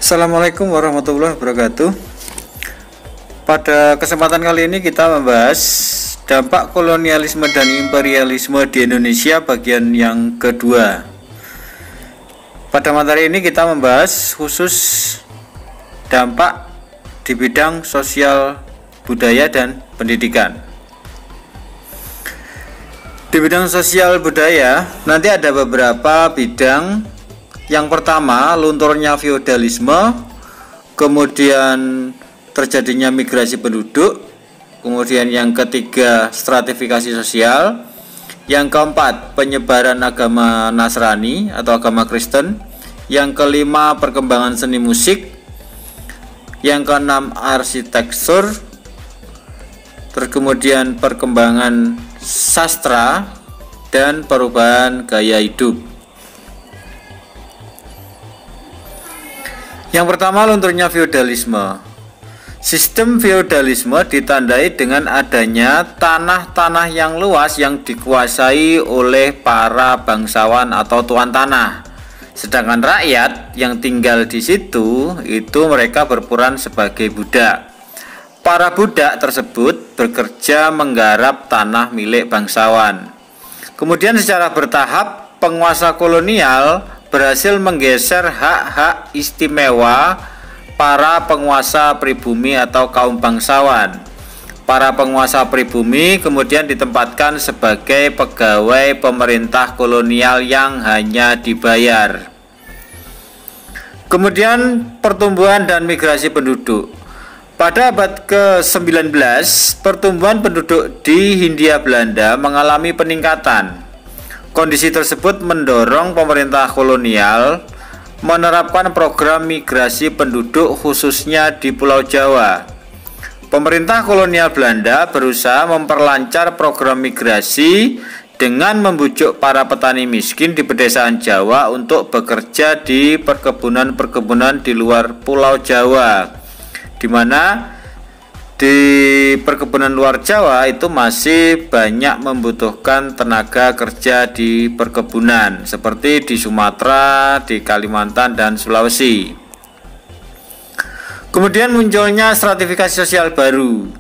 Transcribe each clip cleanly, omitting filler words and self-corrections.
Assalamualaikum warahmatullahi wabarakatuh. Pada kesempatan kali ini kita membahas dampak kolonialisme dan imperialisme di Indonesia bagian yang kedua. Pada materi ini kita membahas khusus dampak di bidang sosial, budaya, dan pendidikan. Di bidang sosial budaya nanti ada beberapa bidang. Yang pertama, lunturnya feodalisme, kemudian terjadinya migrasi penduduk, kemudian yang ketiga stratifikasi sosial, yang keempat penyebaran agama Nasrani atau agama Kristen, yang kelima perkembangan seni musik, yang keenam arsitektur, terus kemudian perkembangan sastra dan perubahan gaya hidup. Yang pertama, lunturnya feodalisme. Sistem feodalisme ditandai dengan adanya tanah-tanah yang luas yang dikuasai oleh para bangsawan atau tuan tanah. Sedangkan rakyat yang tinggal di situ itu mereka berperan sebagai budak. Para budak tersebut bekerja menggarap tanah milik bangsawan. Kemudian secara bertahap penguasa kolonial berhasil menggeser hak-hak istimewa para penguasa pribumi atau kaum bangsawan. Para penguasa pribumi kemudian ditempatkan sebagai pegawai pemerintah kolonial yang hanya dibayar. Kemudian pertumbuhan dan migrasi penduduk. Pada abad ke-19, pertumbuhan penduduk di Hindia Belanda mengalami peningkatan. Kondisi tersebut mendorong pemerintah kolonial menerapkan program migrasi penduduk khususnya di Pulau Jawa. Pemerintah kolonial Belanda berusaha memperlancar program migrasi dengan membujuk para petani miskin di pedesaan Jawa untuk bekerja di perkebunan-perkebunan di luar Pulau Jawa, di mana di perkebunan luar Jawa itu masih banyak membutuhkan tenaga kerja di perkebunan seperti di Sumatera, di Kalimantan, dan Sulawesi. Kemudian munculnya stratifikasi sosial baru.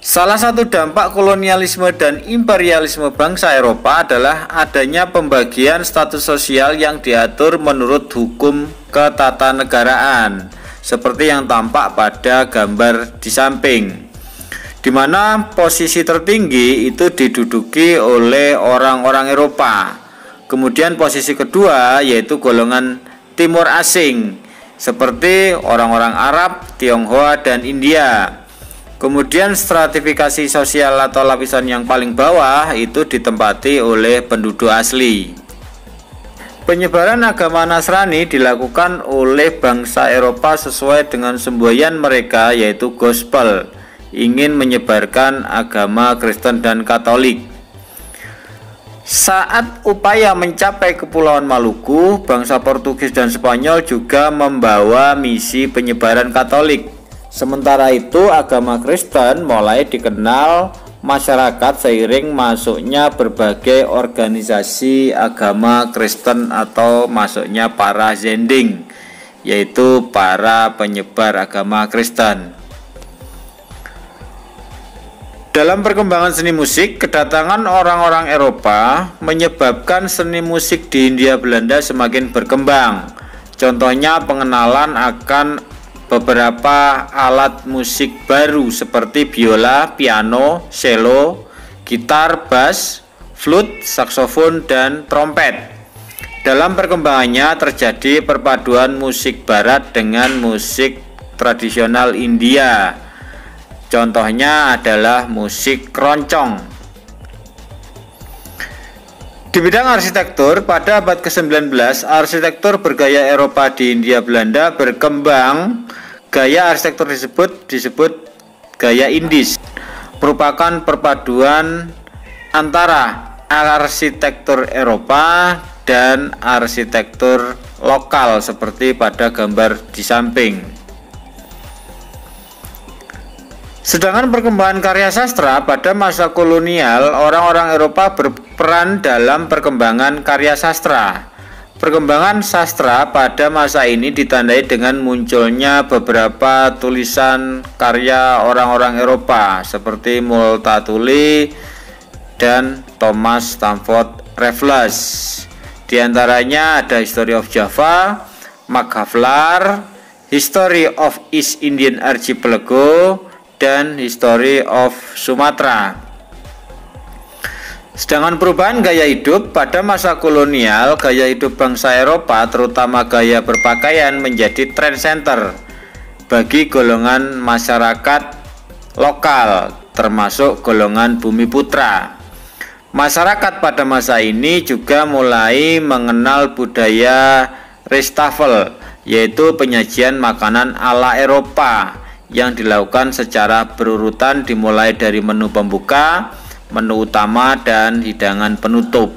Salah satu dampak kolonialisme dan imperialisme bangsa Eropa adalah adanya pembagian status sosial yang diatur menurut hukum ketatanegaraan, seperti yang tampak pada gambar di samping, di mana posisi tertinggi itu diduduki oleh orang-orang Eropa. Kemudian posisi kedua yaitu golongan timur asing seperti orang-orang Arab, Tionghoa, dan India. Kemudian stratifikasi sosial atau lapisan yang paling bawah itu ditempati oleh penduduk asli. Penyebaran agama Nasrani dilakukan oleh bangsa Eropa sesuai dengan semboyan mereka yaitu gospel, ingin menyebarkan agama Kristen dan Katolik. Saat upaya mencapai Kepulauan Maluku, bangsa Portugis dan Spanyol juga membawa misi penyebaran Katolik. Sementara itu agama Kristen mulai dikenal masyarakat seiring masuknya berbagai organisasi agama Kristen atau masuknya para zending, yaitu para penyebar agama Kristen. Dalam perkembangan seni musik, kedatangan orang-orang Eropa menyebabkan seni musik di Hindia Belanda semakin berkembang. Contohnya pengenalan akan beberapa alat musik baru seperti biola, piano, cello, gitar, bass, flute, saksofon, dan trompet. Dalam perkembangannya terjadi perpaduan musik barat dengan musik tradisional India. Contohnya adalah musik keroncong. Di bidang arsitektur, pada abad ke-19, arsitektur bergaya Eropa di Hindia Belanda berkembang. Gaya arsitektur disebut gaya Indis, merupakan perpaduan antara arsitektur Eropa dan arsitektur lokal seperti pada gambar di samping. Sedangkan perkembangan karya sastra pada masa kolonial, orang-orang Eropa berperan dalam perkembangan karya sastra. Perkembangan sastra pada masa ini ditandai dengan munculnya beberapa tulisan karya orang-orang Eropa seperti Multatuli dan Thomas Stamford Raffles. Di antaranya ada History of Java, Maghaflar, History of East Indian Archipelago, dan History of Sumatra. Sedangkan perubahan gaya hidup pada masa kolonial, gaya hidup bangsa Eropa, terutama gaya berpakaian, menjadi trend center bagi golongan masyarakat lokal, termasuk golongan Bumiputra. Masyarakat pada masa ini juga mulai mengenal budaya Reshuffle, yaitu penyajian makanan ala Eropa yang dilakukan secara berurutan dimulai dari menu pembuka, menu utama, dan hidangan penutup.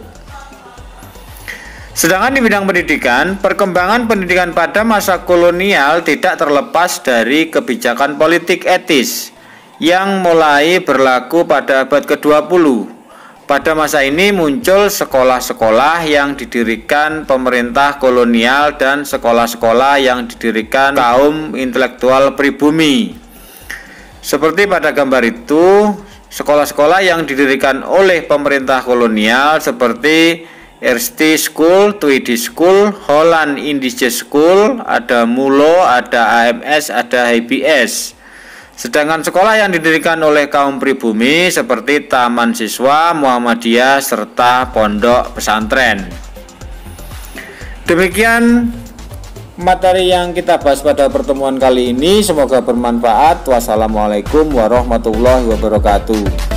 Sedangkan di bidang pendidikan, perkembangan pendidikan pada masa kolonial tidak terlepas dari kebijakan politik etis yang mulai berlaku pada abad ke-20. Pada masa ini muncul sekolah-sekolah yang didirikan pemerintah kolonial dan sekolah-sekolah yang didirikan kaum intelektual pribumi. Seperti pada gambar itu, sekolah-sekolah yang didirikan oleh pemerintah kolonial seperti Eerste School, Tweede School, Holland Indische School, ada MULO, ada AMS, ada HBS. Sedangkan sekolah yang didirikan oleh kaum pribumi seperti Taman Siswa, Muhammadiyah, serta pondok pesantren. Demikian materi yang kita bahas pada pertemuan kali ini, semoga bermanfaat. Wassalamualaikum warahmatullahi wabarakatuh.